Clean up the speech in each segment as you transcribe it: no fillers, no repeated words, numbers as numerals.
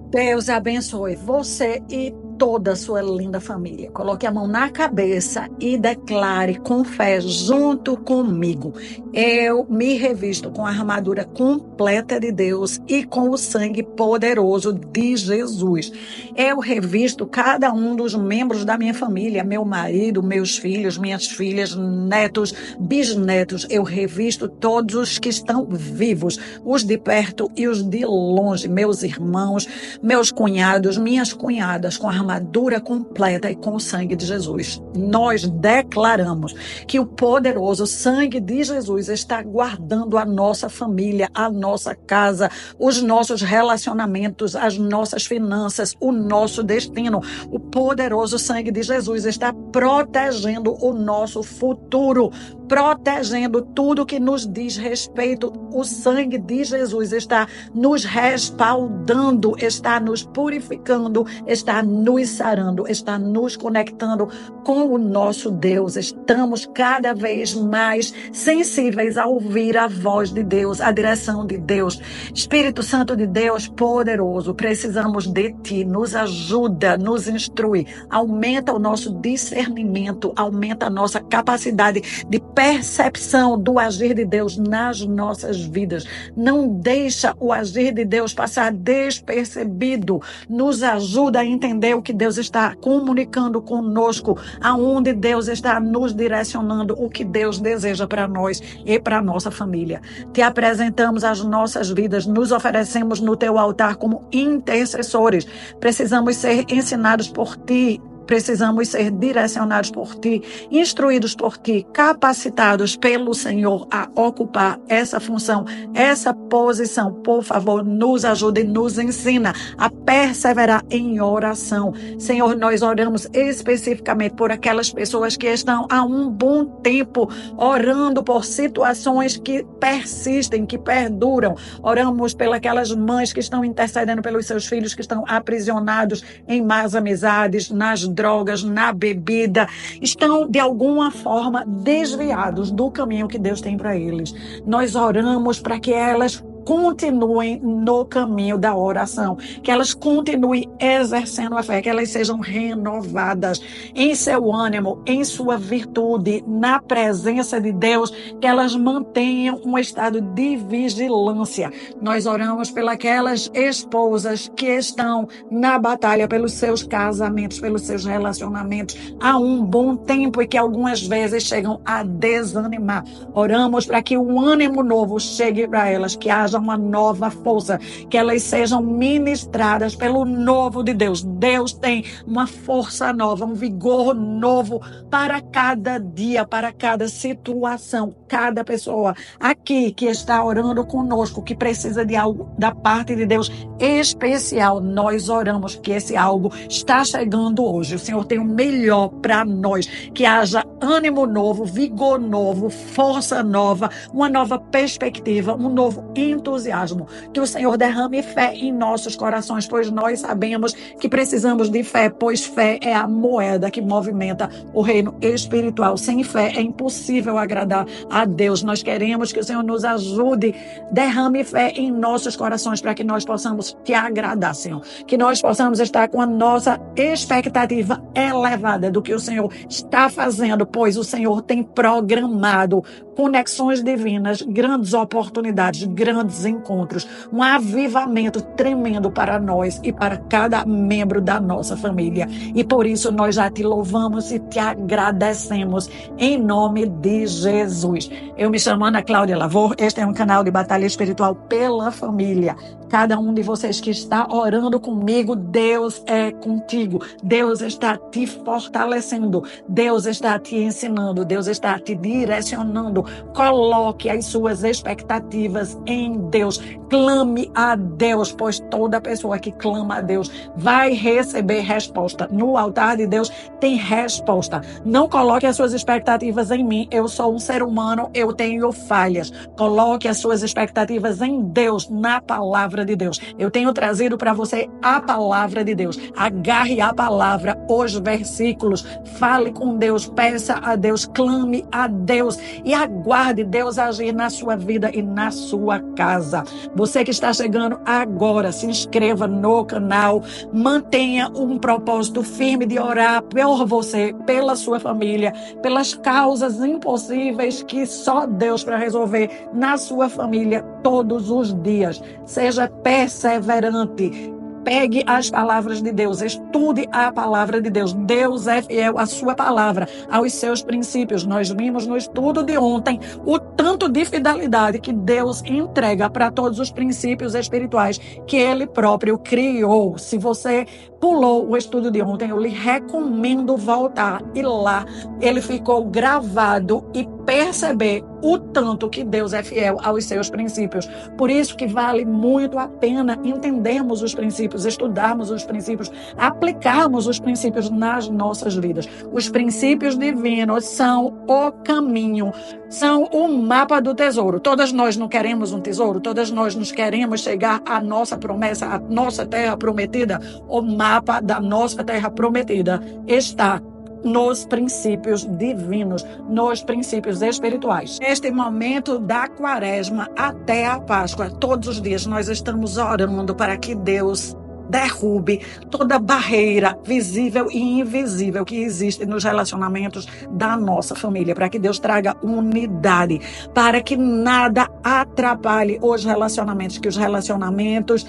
Deus abençoe você e toda a sua linda família. Coloque a mão na cabeça e declare com fé junto comigo. Eu me revisto com a armadura completa de Deus e com o sangue poderoso de Jesus. Eu revisto cada um dos membros da minha família, meu marido, meus filhos, minhas filhas, netos, bisnetos. Eu revisto todos os que estão vivos, os de perto e os de longe, meus irmãos, meus cunhados, minhas cunhadas, com a armadura completa e com o sangue de Jesus. Nós declaramos que o poderoso sangue de Jesus está guardando a nossa família, a nossa casa, os nossos relacionamentos, as nossas finanças, o nosso destino. O poderoso sangue de Jesus está protegendo o nosso futuro, protegendo tudo que nos diz respeito. O sangue de Jesus está nos respaldando, está nos purificando, está nos sarando, está nos conectando com o nosso Deus. Estamos cada vez mais sensíveis a ouvir a voz de Deus, a direção de Deus. Espírito Santo de Deus poderoso, precisamos de Ti. Nos ajuda, nos instrui, aumenta o nosso discernimento, aumenta a nossa capacidade de percepção do agir de Deus nas nossas vidas. Não deixa o agir de Deus passar despercebido. Nos ajuda a entender o que Deus está comunicando conosco, aonde Deus está nos direcionando, o que Deus deseja para nós e para a nossa família. Te apresentamos as nossas vidas, nos oferecemos no teu altar como intercessores. Precisamos ser ensinados por Ti. Precisamos ser direcionados por Ti, instruídos por Ti, capacitados pelo Senhor a ocupar essa função, essa posição. Por favor, nos ajude e nos ensina a perseverar em oração. Senhor, nós oramos especificamente por aquelas pessoas que estão há um bom tempo orando por situações que persistem, que perduram. Oramos pelas mães que estão intercedendo pelos seus filhos que estão aprisionados em más amizades, nas drogas, na bebida, estão de alguma forma desviados do caminho que Deus tem para eles. Nós oramos para que elas continuem no caminho da oração, que elas continuem exercendo a fé, que elas sejam renovadas em seu ânimo, em sua virtude, na presença de Deus, que elas mantenham um estado de vigilância. Nós oramos pelas esposas que estão na batalha pelos seus casamentos, pelos seus relacionamentos há um bom tempo e que algumas vezes chegam a desanimar. Oramos para que o ânimo novo chegue para elas, que haja uma nova força, que elas sejam ministradas pelo novo de Deus. Deus tem uma força nova, um vigor novo para cada dia, para cada situação, cada pessoa aqui que está orando conosco, que precisa de algo da parte de Deus especial. Nós oramos que esse algo está chegando hoje. O Senhor tem o melhor para nós, que haja ânimo novo, vigor novo, força nova, uma nova perspectiva, um novo entusiasmo. Que o Senhor derrame fé em nossos corações, pois nós sabemos que precisamos de fé, pois fé é a moeda que movimenta o reino espiritual. Sem fé é impossível agradar a Deus. Nós queremos que o Senhor nos ajude, derrame fé em nossos corações para que nós possamos te agradar, Senhor. Que nós possamos estar com a nossa expectativa elevada do que o Senhor está fazendo, pois o Senhor tem programado conexões divinas, grandes oportunidades, grandes encontros, um avivamento tremendo para nós e para cada membro da nossa família. E por isso nós já te louvamos e te agradecemos em nome de Jesus. Eu me chamo Ana Cláudia Lavor, este é um canal de batalha espiritual pela família. Cada um de vocês que está orando comigo, Deus é contigo. Deus está te fortalecendo. Deus está te ensinando. Deus está te direcionando. Coloque as suas expectativas em Deus. Clame a Deus, pois toda pessoa que clama a Deus vai receber resposta. No altar de Deus tem resposta. Não coloque as suas expectativas em mim. Eu sou um ser humano, eu tenho falhas. Coloque as suas expectativas em Deus, na palavra de Deus. Eu tenho trazido para você a palavra de Deus. Agarre a palavra, os versículos, fale com Deus, peça a Deus, clame a Deus e aguarde Deus agir na sua vida e na sua casa. casa. Você que está chegando agora, se inscreva no canal, mantenha um propósito firme de orar por você, pela sua família, pelas causas impossíveis que só Deus para resolver na sua família todos os dias. Seja perseverante. Pegue as palavras de Deus, estude a palavra de Deus. Deus é fiel à sua palavra, aos seus princípios. Nós vimos no estudo de ontem o tanto de fidelidade que Deus entrega para todos os princípios espirituais que Ele próprio criou. Se você pulou o estudo de ontem, eu lhe recomendo voltar e lá ele ficou gravado e perceber o tanto que Deus é fiel aos seus princípios. Por isso que vale muito a pena entendermos os princípios, estudarmos os princípios, aplicarmos os princípios nas nossas vidas. Os princípios divinos são o caminho, são o mapa do tesouro. Todas nós não queremos um tesouro, todas nós nos queremos chegar à nossa promessa, à nossa terra prometida. O mapa da nossa terra prometida está nos princípios divinos, nos princípios espirituais. Neste momento da quaresma até a Páscoa, todos os dias nós estamos orando para que Deus derrube toda barreira visível e invisível que existe nos relacionamentos da nossa família, para que Deus traga unidade, para que nada atrapalhe os relacionamentos, que os relacionamentos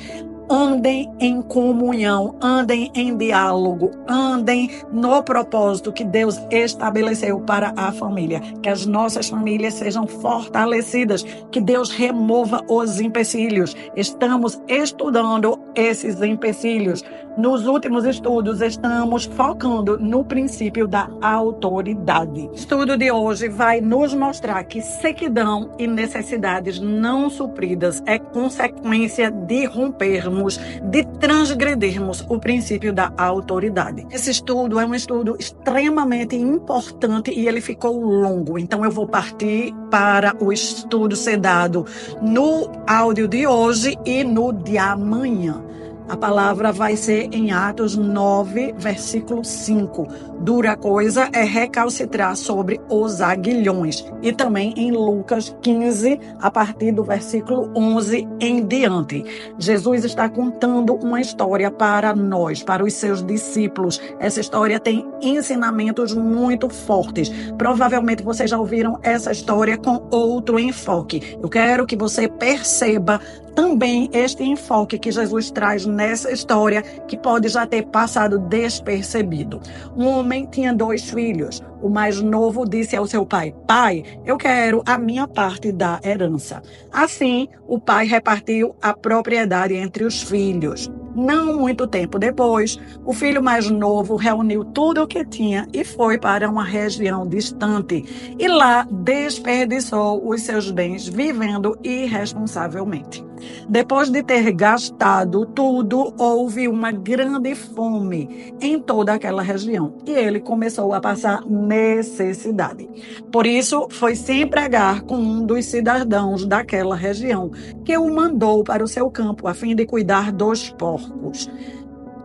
andem em comunhão, andem em diálogo, andem no propósito que Deus estabeleceu para a família. Que as nossas famílias sejam fortalecidas, que Deus remova os empecilhos. Estamos estudando esses empecilhos. Nos últimos estudos, estamos focando no princípio da autoridade. O estudo de hoje vai nos mostrar que sequidão e necessidades não supridas é consequência de rompermos, de transgredirmos o princípio da autoridade. Esse estudo é um estudo extremamente importante e ele ficou longo, então eu vou partir para o estudo ser dado no áudio de hoje e no de amanhã. A palavra vai ser em Atos 9, versículo 5. Dura coisa é recalcitrar sobre os aguilhões. E também em Lucas 15, a partir do versículo 11 em diante. Jesus está contando uma história para nós, para os seus discípulos. Essa história tem ensinamentos muito fortes. Provavelmente vocês já ouviram essa história com outro enfoque. Eu quero que você perceba também este enfoque que Jesus traz nessa história, que pode já ter passado despercebido. Um homem tinha 2 filhos. O mais novo disse ao seu pai: "Pai, eu quero a minha parte da herança." Assim, o pai repartiu a propriedade entre os filhos. Não muito tempo depois, o filho mais novo reuniu tudo o que tinha e foi para uma região distante. E lá desperdiçou os seus bens vivendo irresponsavelmente. Depois de ter gastado tudo, houve uma grande fome em toda aquela região e ele começou a passar necessidade. Por isso, foi se empregar com um dos cidadãos daquela região, que o mandou para o seu campo a fim de cuidar dos porcos.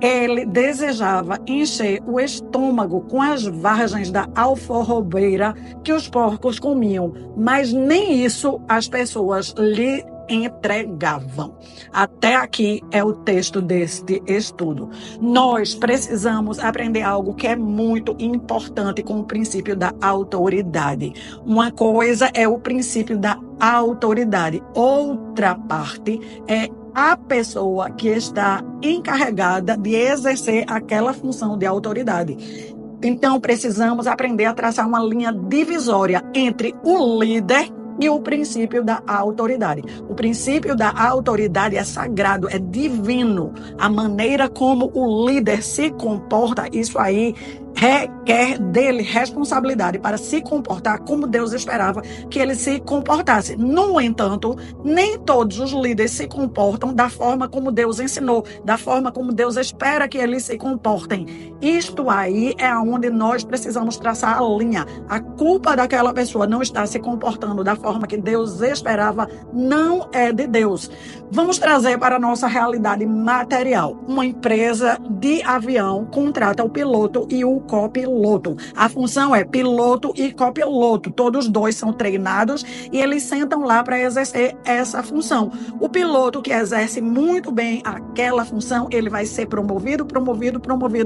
Ele desejava encher o estômago com as vargens da alforrobeira que os porcos comiam, mas nem isso as pessoas lhe entregavam. Até aqui é o texto deste estudo. Nós precisamos aprender algo que é muito importante com o princípio da autoridade. Uma coisa é o princípio da autoridade, outra parte é a pessoa que está encarregada de exercer aquela função de autoridade. Então, precisamos aprender a traçar uma linha divisória entre o líder e o princípio da autoridade. O princípio da autoridade é sagrado, é divino. A maneira como o líder se comporta, isso aí requer dele responsabilidade para se comportar como Deus esperava que ele se comportasse. No entanto, nem todos os líderes se comportam da forma como Deus ensinou, da forma como Deus espera que eles se comportem. Isto aí é onde nós precisamos traçar a linha. A culpa daquela pessoa não está se comportando da forma que Deus esperava, não é de Deus. Vamos trazer para a nossa realidade material. Uma empresa de avião contrata o piloto e o copiloto. A função é piloto e copiloto. Todos dois são treinados e eles sentam lá para exercer essa função. O piloto que exerce muito bem aquela função, ele vai ser promovido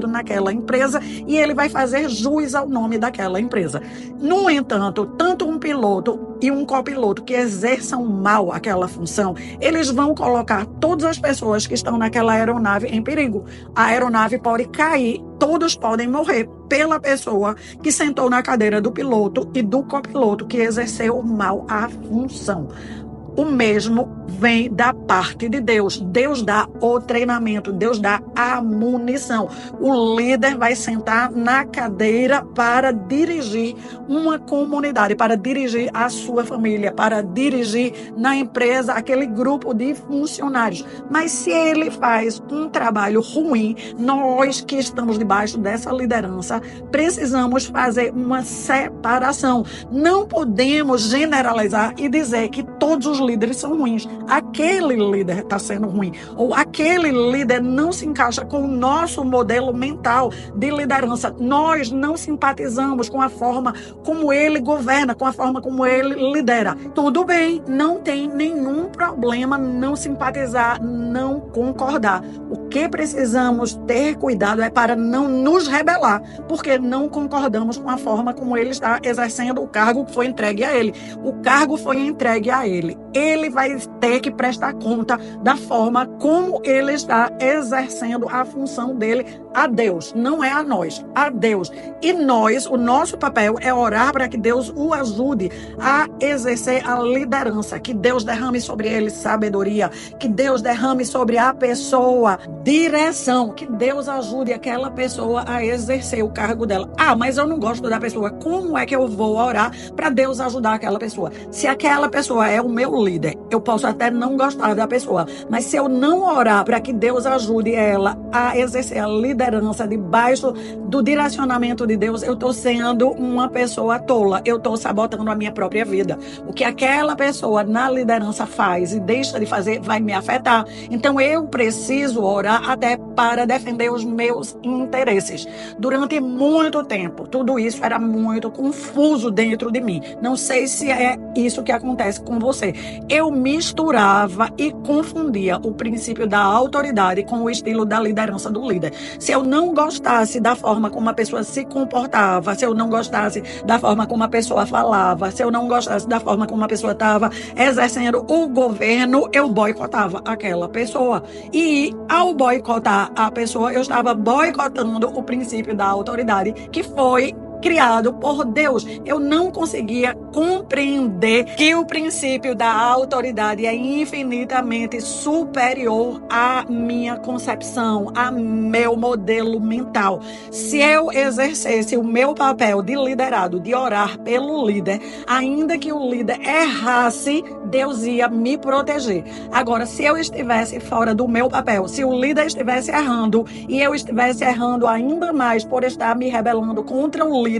naquela empresa e ele vai fazer jus ao nome daquela empresa. No entanto, tanto um piloto e um copiloto que exerçam mal aquela função, eles vão colocar todas as pessoas que estão naquela aeronave em perigo. A aeronave pode cair, todos podem morrer pela pessoa que sentou na cadeira do piloto e do copiloto que exerceu mal a função. O mesmo vem da parte de Deus. Deus dá o treinamento, Deus dá a munição. O líder vai sentar na cadeira para dirigir uma comunidade, para dirigir a sua família, para dirigir na empresa aquele grupo de funcionários. Mas se ele faz um trabalho ruim, nós que estamos debaixo dessa liderança precisamos fazer uma separação. Não podemos generalizar e dizer que todos os líderes são ruins. Aquele líder está sendo ruim. Ou aquele líder não se encaixa com o nosso modelo mental de liderança. Nós não simpatizamos com a forma como ele governa, com a forma como ele lidera. Tudo bem, não tem nenhum problema não simpatizar, não concordar. O que precisamos ter cuidado é para não nos rebelar, porque não concordamos com a forma como ele está exercendo o cargo que foi entregue a ele. O cargo foi entregue a ele. Ele vai ter que prestar conta da forma como ele está exercendo a função dele a Deus. Não é a nós, a Deus. E nós, o nosso papel é orar para que Deus o ajude a exercer a liderança, que Deus derrame sobre ele sabedoria, que Deus derrame sobre a pessoa direção, que Deus ajude aquela pessoa a exercer o cargo dela. Ah, mas eu não gosto da pessoa. Como é que eu vou orar para Deus ajudar aquela pessoa? Se aquela pessoa é o meu líder, eu posso até não gostar da pessoa, mas se eu não orar para que Deus ajude ela a exercer a liderança debaixo do direcionamento de Deus, eu estou sendo uma pessoa tola, eu estou sabotando a minha própria vida. O que aquela pessoa na liderança faz e deixa de fazer vai me afetar. Então eu preciso orar até para defender os meus interesses. Durante muito tempo, tudo isso era muito confuso dentro de mim. Não sei se é isso que acontece com você. Eu misturava e confundia o princípio da autoridade com o estilo da liderança do líder. Se eu não gostasse da forma como a pessoa se comportava, se eu não gostasse da forma como a pessoa falava, se eu não gostasse da forma como a pessoa estava exercendo o governo, eu boicotava aquela pessoa. E ao boicotar a pessoa, eu estava boicotando o princípio da autoridade, que foi criado por Deus. Eu não conseguia compreender que o princípio da autoridade é infinitamente superior à minha concepção, a meu modelo mental. Se eu exercesse o meu papel de liderado, de orar pelo líder, ainda que o líder errasse, Deus ia me proteger. Agora, se eu estivesse fora do meu papel, se o líder estivesse errando e eu estivesse errando ainda mais por estar me rebelando contra o líder,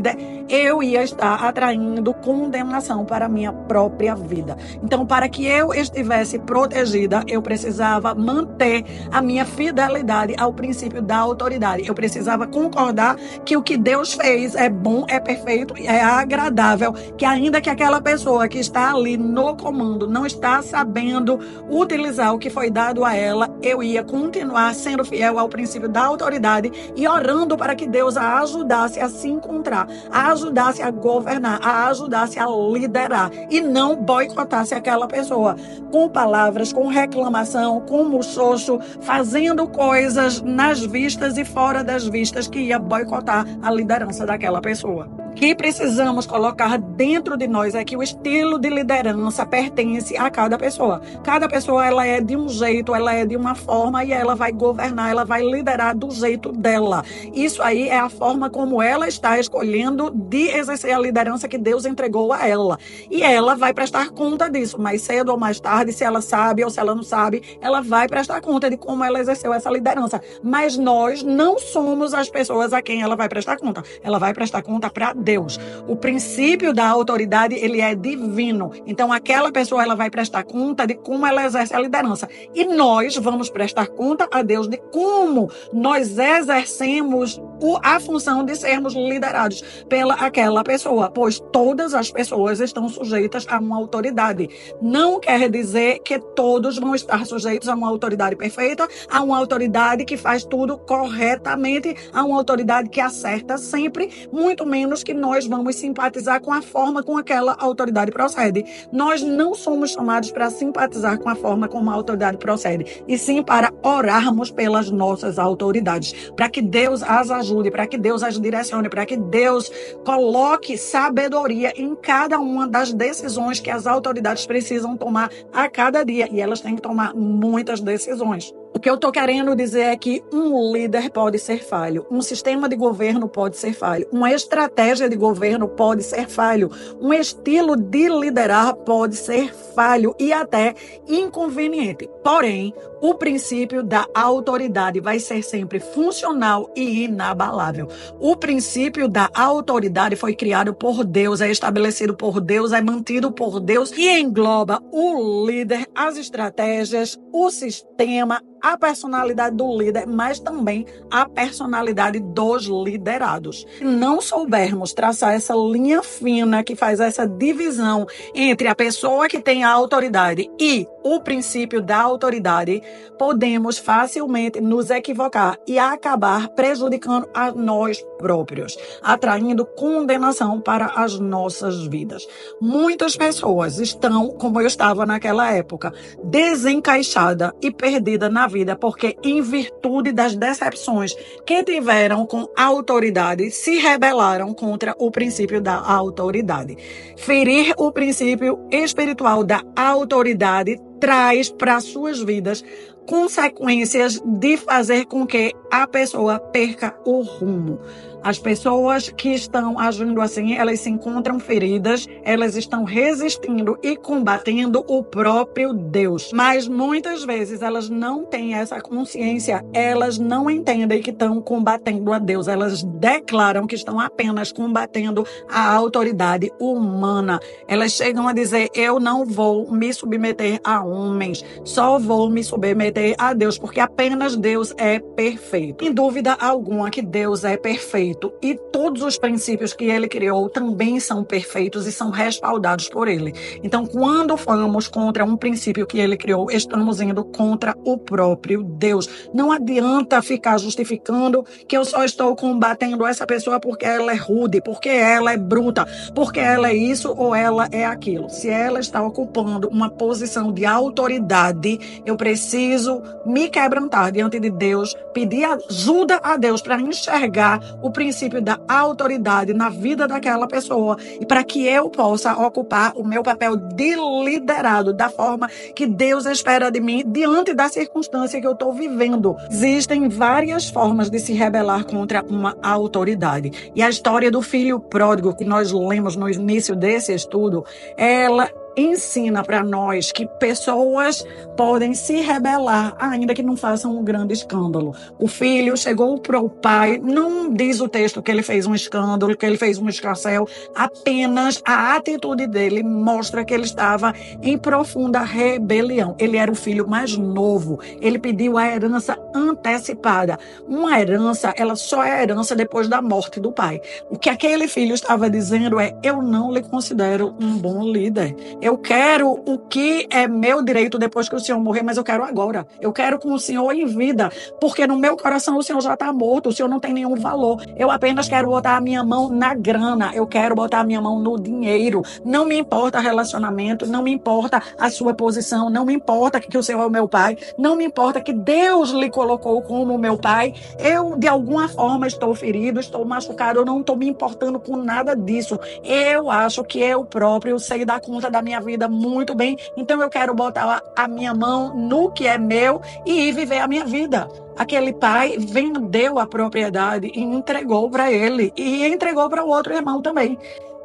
eu ia estar atraindo condenação para a minha própria vida. Então, para que eu estivesse protegida, eu precisava manter a minha fidelidade ao princípio da autoridade. Eu precisava concordar que o que Deus fez é bom, é perfeito, é agradável, que ainda que aquela pessoa que está ali no comando não está sabendo utilizar o que foi dado a ela, eu ia continuar sendo fiel ao princípio da autoridade e orando para que Deus a ajudasse a se encontrar, a ajudasse a governar, a ajudasse a liderar e não boicotasse aquela pessoa com palavras, com reclamação, com muxoxo, fazendo coisas nas vistas e fora das vistas que ia boicotar a liderança daquela pessoa. O que precisamos colocar dentro de nós é que o estilo de liderança pertence a cada pessoa. Cada pessoa ela é de um jeito, ela é de uma forma e ela vai governar, ela vai liderar do jeito dela. Isso aí é a forma como ela está escolhendo de exercer a liderança que Deus entregou a ela. E ela vai prestar conta disso, mais cedo ou mais tarde, se ela sabe ou se ela não sabe, ela vai prestar conta de como ela exerceu essa liderança. Mas nós não somos as pessoas a quem ela vai prestar conta. Ela vai prestar conta para Deus. O princípio da autoridade, ele é divino. Então, aquela pessoa, ela vai prestar conta de como ela exerce a liderança. E nós vamos prestar conta a Deus de como nós exercemos a função de sermos liderados pela aquela pessoa, pois todas as pessoas estão sujeitas a uma autoridade. Não quer dizer que todos vão estar sujeitos a uma autoridade perfeita, a uma autoridade que faz tudo corretamente, a uma autoridade que acerta sempre, muito menos que nós vamos simpatizar com a forma com aquela autoridade procede. Nós não somos chamados para simpatizar com a forma como a autoridade procede, e sim para orarmos pelas nossas autoridades, para que Deus as ajude, para que Deus as direcione, para que Deus coloque sabedoria em cada uma das decisões que as autoridades precisam tomar a cada dia, e elas têm que tomar muitas decisões. O que eu estou querendo dizer é que um líder pode ser falho, um sistema de governo pode ser falho, uma estratégia de governo pode ser falho, um estilo de liderar pode ser falho e até inconveniente. Porém, o princípio da autoridade vai ser sempre funcional e inabalável. O princípio da autoridade foi criado por Deus, é estabelecido por Deus, é mantido por Deus e engloba o líder, as estratégias, o sistema, a personalidade do líder, mas também a personalidade dos liderados. Se não soubermos traçar essa linha fina que faz essa divisão entre a pessoa que tem a autoridade e o princípio da autoridade, podemos facilmente nos equivocar e acabar prejudicando a nós próprios, atraindo condenação para as nossas vidas. Muitas pessoas estão, como eu estava naquela época, desencaixada e perdida na vida, porque em virtude das decepções que tiveram com a autoridade, se rebelaram contra o princípio da autoridade. Ferir o princípio espiritual da autoridade traz para suas vidas consequências de fazer com que a pessoa perca o rumo. As pessoas que estão agindo assim, elas se encontram feridas, elas estão resistindo e combatendo o próprio Deus. Mas muitas vezes elas não têm essa consciência, elas não entendem que estão combatendo a Deus, elas declaram que estão apenas combatendo a autoridade humana. Elas chegam a dizer, eu não vou me submeter a homens, só vou me submeter a Deus, porque apenas Deus é perfeito. Sem dúvida alguma que Deus é perfeito. E todos os princípios que ele criou também são perfeitos e são respaldados por ele. Então, quando vamos contra um princípio que ele criou, estamos indo contra o próprio Deus. Não adianta ficar justificando que eu só estou combatendo essa pessoa porque ela é rude, porque ela é bruta, porque ela é isso ou ela é aquilo. Se ela está ocupando uma posição de autoridade, eu preciso me quebrantar diante de Deus, pedir ajuda a Deus para enxergar o princípio da autoridade na vida daquela pessoa e para que eu possa ocupar o meu papel de liderado da forma que Deus espera de mim diante da circunstância que eu estou vivendo. Existem várias formas de se rebelar contra uma autoridade. E a história do filho pródigo que nós lemos no início desse estudo, ela ensina para nós que pessoas podem se rebelar, ainda que não façam um grande escândalo. O filho chegou para o pai, não diz o texto que ele fez um escândalo, que ele fez um escarcéu, apenas a atitude dele mostra que ele estava em profunda rebelião. Ele era o filho mais novo, ele pediu a herança antecipada. Uma herança, ela só é herança depois da morte do pai. O que aquele filho estava dizendo é, eu não lhe considero um bom líder. Eu quero o que é meu direito depois que o Senhor morrer, mas eu quero agora. Eu quero com o Senhor em vida, porque no meu coração o Senhor já está morto, o Senhor não tem nenhum valor. Eu apenas quero botar a minha mão na grana, eu quero botar a minha mão no dinheiro. Não me importa relacionamento, não me importa a sua posição, não me importa que o Senhor é o meu pai, não me importa que Deus lhe colocou como meu pai. Eu, de alguma forma, estou ferido, estou machucado, eu não estou me importando com nada disso. Eu acho que eu próprio sei dar conta da minha vida muito bem, então eu quero botar a minha mão no que é meu e viver a minha vida. Aquele pai vendeu a propriedade e entregou para ele e entregou para o outro irmão também.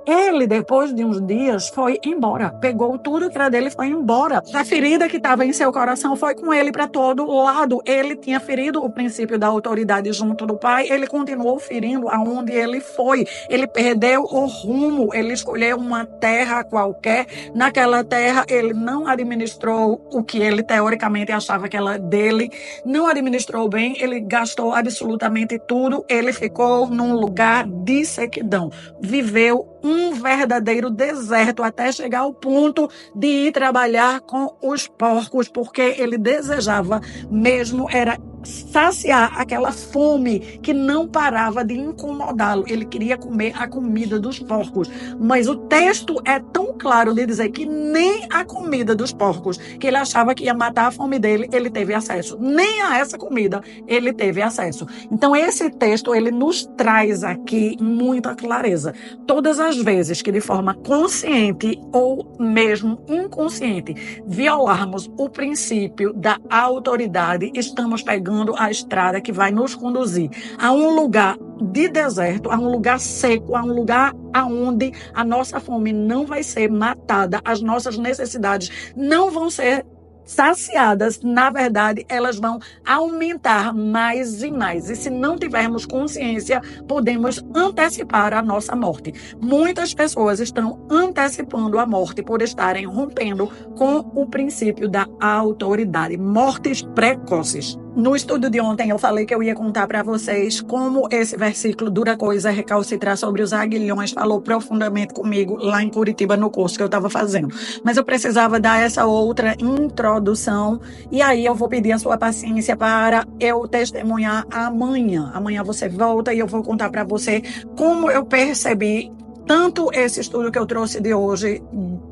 Ele, depois de uns dias, foi embora. Pegou tudo que era dele e foi embora. A ferida que estava em seu coração foi com ele para todo lado. Ele tinha ferido o princípio da autoridade junto do pai. Ele continuou ferindo aonde ele foi. Ele perdeu o rumo. Ele escolheu uma terra qualquer. Naquela terra, ele não administrou o que ele teoricamente achava que era dele. Não administrou bem. Ele gastou absolutamente tudo. Ele ficou num lugar de sequidão. Viveu um verdadeiro deserto até chegar ao ponto de ir trabalhar com os porcos, porque ele desejava mesmo era saciar aquela fome que não parava de incomodá-lo. Ele queria comer a comida dos porcos, mas o texto é tão claro de dizer que nem a comida dos porcos, que ele achava que ia matar a fome dele, ele teve acesso. Nem a essa comida ele teve acesso. Então esse texto, ele nos traz aqui muita clareza. Todas as vezes que de forma consciente ou mesmo inconsciente violarmos o princípio da autoridade, estamos pegando a estrada que vai nos conduzir a um lugar de deserto, a um lugar seco, a um lugar aonde a nossa fome não vai ser matada, as nossas necessidades não vão ser saciadas, na verdade, elas vão aumentar mais e mais. E se não tivermos consciência, podemos antecipar a nossa morte. Muitas pessoas estão antecipando a morte por estarem rompendo com o princípio da autoridade. Mortes precoces. No estudo de ontem, eu falei que eu ia contar para vocês como esse versículo, dura coisa recalcitrar sobre os aguilhões, falou profundamente comigo lá em Curitiba, no curso que eu estava fazendo. Mas eu precisava dar essa outra introdução, e aí eu vou pedir a sua paciência para eu testemunhar amanhã. Amanhã você volta e eu vou contar para você como eu percebi tanto esse estudo que eu trouxe de hoje,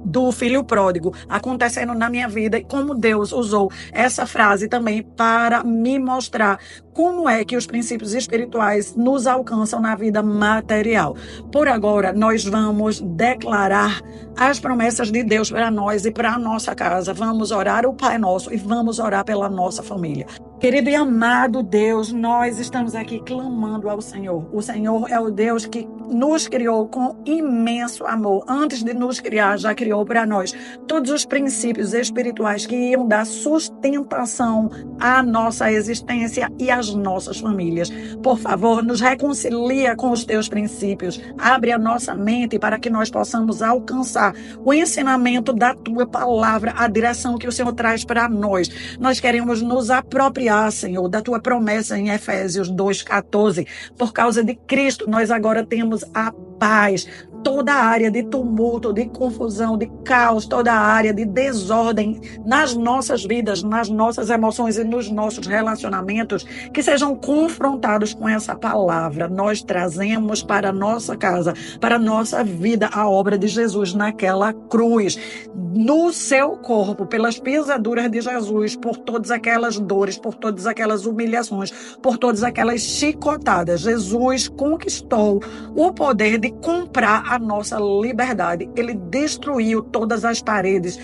do filho pródigo, acontecendo na minha vida, e como Deus usou essa frase também para me mostrar como é que os princípios espirituais nos alcançam na vida material. Por agora, nós vamos declarar as promessas de Deus para nós e para a nossa casa. Vamos orar o Pai Nosso e vamos orar pela nossa família. Querido e amado Deus, nós estamos aqui clamando ao Senhor. O Senhor é o Deus que nos criou com imenso amor. Antes de nos criar, já criou para nós todos os princípios espirituais que iam dar sustentação à nossa existência e às nossas famílias. Por favor, nos reconcilia com os teus princípios. Abre a nossa mente para que nós possamos alcançar o ensinamento da tua palavra, a direção que o Senhor traz para nós. Nós queremos nos apropriar, Senhor, da tua promessa em Efésios 2,14. Por causa de Cristo, nós agora temos a paz. Toda a área de tumulto, de confusão, de caos, toda a área de desordem nas nossas vidas, nas nossas emoções e nos nossos relacionamentos, que sejam confrontados com essa palavra. Nós trazemos para a nossa casa, para a nossa vida, a obra de Jesus naquela cruz, no seu corpo, pelas pisaduras de Jesus, por todas aquelas dores, por todas aquelas humilhações, por todas aquelas chicotadas. Jesus conquistou o poder de comprar a nossa liberdade. Ele destruiu todas as paredes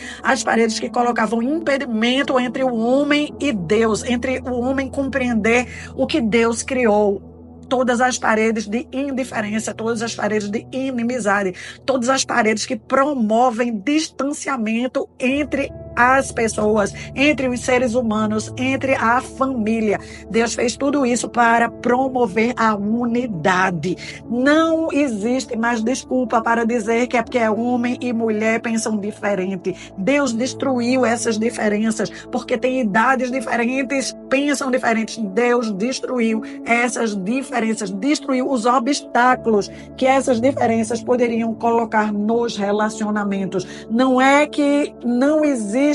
que colocavam impedimento entre o homem e Deus, entre o homem compreender o que Deus criou. Todas as paredes de indiferença, todas as paredes de inimizade, todas as paredes que promovem distanciamento entre as pessoas, entre os seres humanos, entre a família. Deus fez tudo isso para promover a unidade. Não existe mais desculpa para dizer que é porque homem e mulher pensam diferente. Deus destruiu essas diferenças, porque tem idades diferentes, pensam diferentes. Deus destruiu essas diferenças, destruiu os obstáculos que essas diferenças poderiam colocar nos relacionamentos. Não é que não existe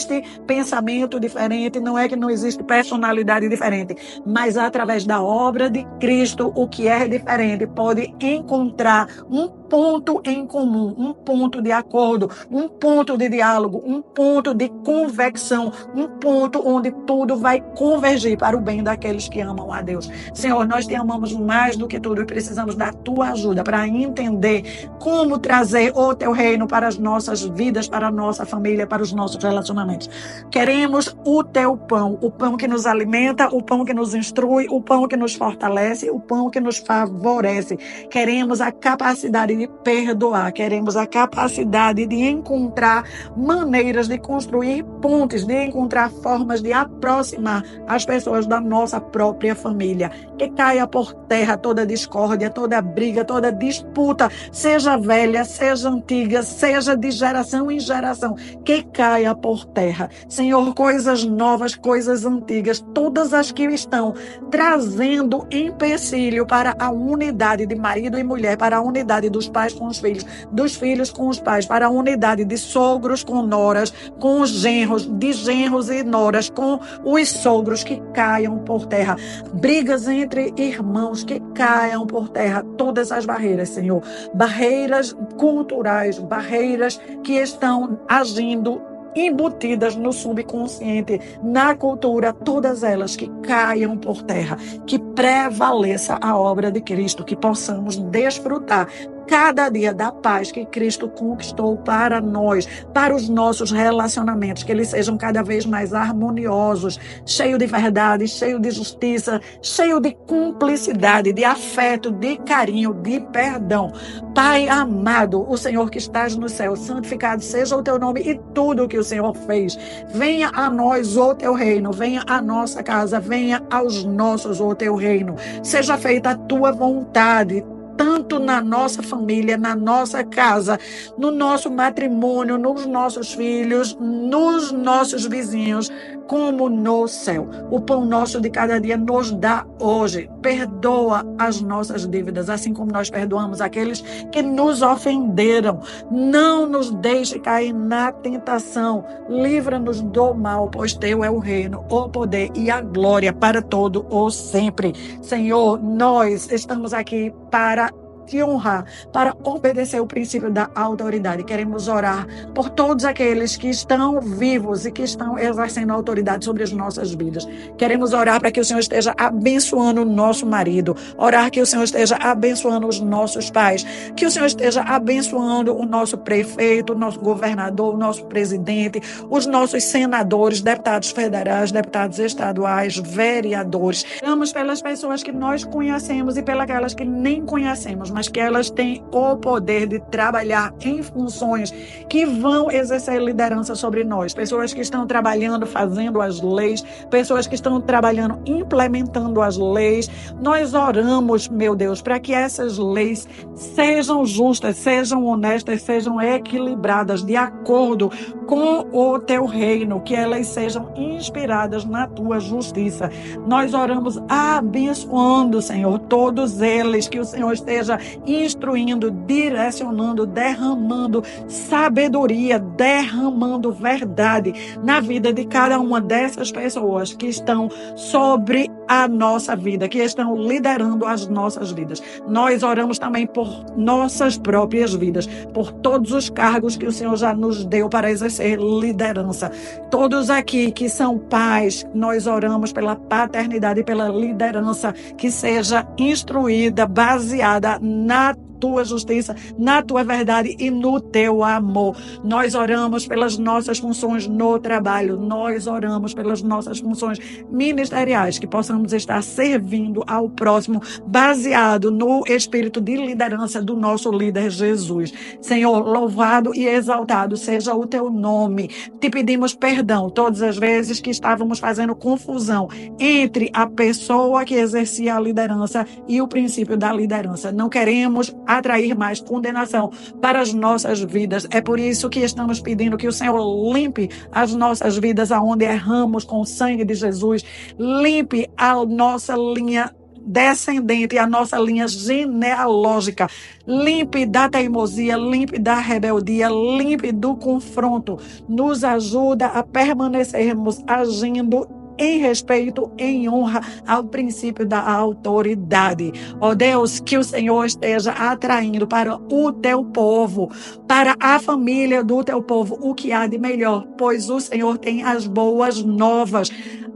pensamento diferente, não é que não existe personalidade diferente, mas através da obra de Cristo, o que é diferente pode encontrar um ponto em comum, um ponto de acordo, um ponto de diálogo, um ponto de convecção, um ponto onde tudo vai convergir para o bem daqueles que amam a Deus. Senhor, nós te amamos mais do que tudo e precisamos da tua ajuda para entender como trazer o teu reino para as nossas vidas, para a nossa família, para os nossos relacionamentos. Queremos o teu pão, o pão que nos alimenta, o pão que nos instrui, o pão que nos fortalece, o pão que nos favorece. Queremos a capacidade de perdoar, queremos a capacidade de encontrar maneiras de construir pontes, de encontrar formas de aproximar as pessoas da nossa própria família. Que caia por terra toda discórdia, toda briga, toda disputa, seja velha, seja antiga, seja de geração em geração, que caia por terra. Senhor, coisas novas, coisas antigas, todas as que estão trazendo empecilho para a unidade de marido e mulher, para a unidade dos pais com os filhos, dos filhos com os pais, para a unidade de sogros com noras, com os genros, de genros e noras, com os sogros, que caiam por terra. Brigas entre irmãos, que caiam por terra. Todas as barreiras, Senhor. Barreiras culturais, barreiras que estão agindo embutidas no subconsciente, na cultura, todas elas que caiam por terra, que prevaleça a obra de Cristo, que possamos desfrutar cada dia da paz que Cristo conquistou para nós, para os nossos relacionamentos, que eles sejam cada vez mais harmoniosos, cheio de verdade, cheio de justiça, cheio de cumplicidade, de afeto, de carinho, de perdão. Pai amado, o Senhor que estás no céu, santificado seja o teu nome e tudo o que o Senhor fez. Venha a nós o teu reino, venha à nossa casa, venha aos nossos o teu reino. Seja feita a tua vontade, tanto na nossa família, na nossa casa, no nosso matrimônio, nos nossos filhos, nos nossos vizinhos, como no céu. O pão nosso de cada dia nos dá hoje. Perdoa as nossas dívidas, assim como nós perdoamos aqueles que nos ofenderam. Não nos deixe cair na tentação. Livra-nos do mal, pois teu é o reino, o poder e a glória para todo o sempre. Senhor, nós estamos aqui para te honrar, para obedecer o princípio da autoridade. Queremos orar por todos aqueles que estão vivos e que estão exercendo autoridade sobre as nossas vidas. Queremos orar para que o Senhor esteja abençoando o nosso marido, orar que o Senhor esteja abençoando os nossos pais, que o Senhor esteja abençoando o nosso prefeito, o nosso governador, o nosso presidente, os nossos senadores, deputados federais, deputados estaduais, vereadores. Oramos pelas pessoas que nós conhecemos e pelas que nem conhecemos, mas que elas têm o poder de trabalhar em funções que vão exercer liderança sobre nós. Pessoas que estão trabalhando, fazendo as leis, pessoas que estão trabalhando, implementando as leis. Nós oramos, meu Deus, para que essas leis sejam justas, sejam honestas, sejam equilibradas, de acordo com o teu reino, que elas sejam inspiradas na tua justiça. Nós oramos abençoando, Senhor, todos eles, que o Senhor esteja instruindo, direcionando, derramando sabedoria, derramando verdade na vida de cada uma dessas pessoas que estão sobre a nossa vida, que estão liderando as nossas vidas. Nós oramos também por nossas próprias vidas, por todos os cargos que o Senhor já nos deu para exercer liderança. Todos aqui que são pais, nós oramos pela paternidade e pela liderança que seja instruída, baseada na tua justiça, na tua verdade e no teu amor. Nós oramos pelas nossas funções no trabalho, nós oramos pelas nossas funções ministeriais, que possamos estar servindo ao próximo, baseado no espírito de liderança do nosso líder Jesus. Senhor, louvado e exaltado seja o teu nome. Te pedimos perdão todas as vezes que estávamos fazendo confusão entre a pessoa que exercia a liderança e o princípio da liderança. Não queremos atrair mais condenação para as nossas vidas. É por isso que estamos pedindo que o Senhor limpe as nossas vidas aonde erramos com o sangue de Jesus. Limpe a nossa linha descendente, a nossa linha genealógica. Limpe da teimosia, limpe da rebeldia, limpe do confronto. Nos ajuda a permanecermos agindo em respeito, em honra ao princípio da autoridade. Ó Deus, que o Senhor esteja atraindo para o teu povo, para a família do teu povo, o que há de melhor, pois o Senhor tem as boas novas.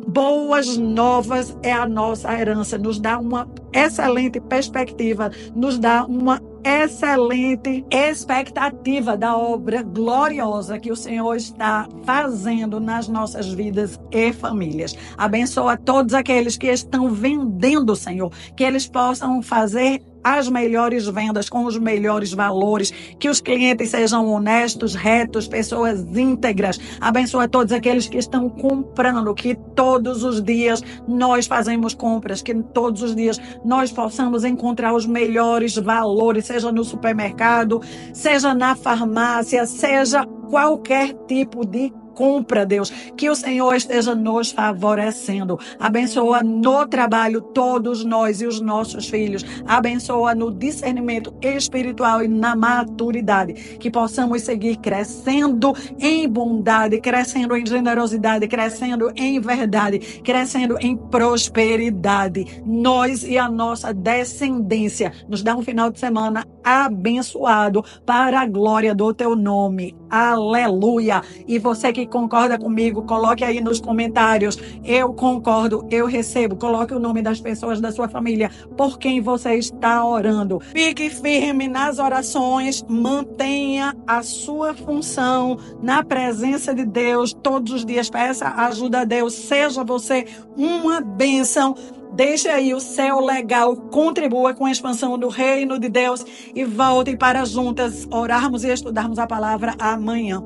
Boas novas é a nossa herança, nos dá uma excelente perspectiva, nos dá uma excelente expectativa da obra gloriosa que o Senhor está fazendo nas nossas vidas e famílias. Abençoa todos aqueles que estão vendendo, Senhor, que eles possam fazer as melhores vendas com os melhores valores, que os clientes sejam honestos, retos, pessoas íntegras. Abençoa todos aqueles que estão comprando, que todos os dias nós fazemos compras, que todos os dias nós possamos encontrar os melhores valores, seja no supermercado, seja na farmácia, seja qualquer tipo de compra, Deus, que o Senhor esteja nos favorecendo. Abençoa no trabalho todos nós e os nossos filhos. Abençoa no discernimento espiritual e na maturidade. Que possamos seguir crescendo em bondade, crescendo em generosidade, crescendo em verdade, crescendo em prosperidade. Nós e a nossa descendência. Nos dá um final de semana abençoado para a glória do teu nome. Aleluia! E você que concorda comigo, coloque aí nos comentários. Eu concordo, eu recebo. Coloque o nome das pessoas da sua família por quem você está orando. Fique firme nas orações, mantenha a sua função na presença de Deus todos os dias. Peça ajuda a Deus. Seja você uma bênção. Deixe aí o seu legal, contribua com a expansão do reino de Deus e volte para juntas orarmos e estudarmos a palavra amanhã.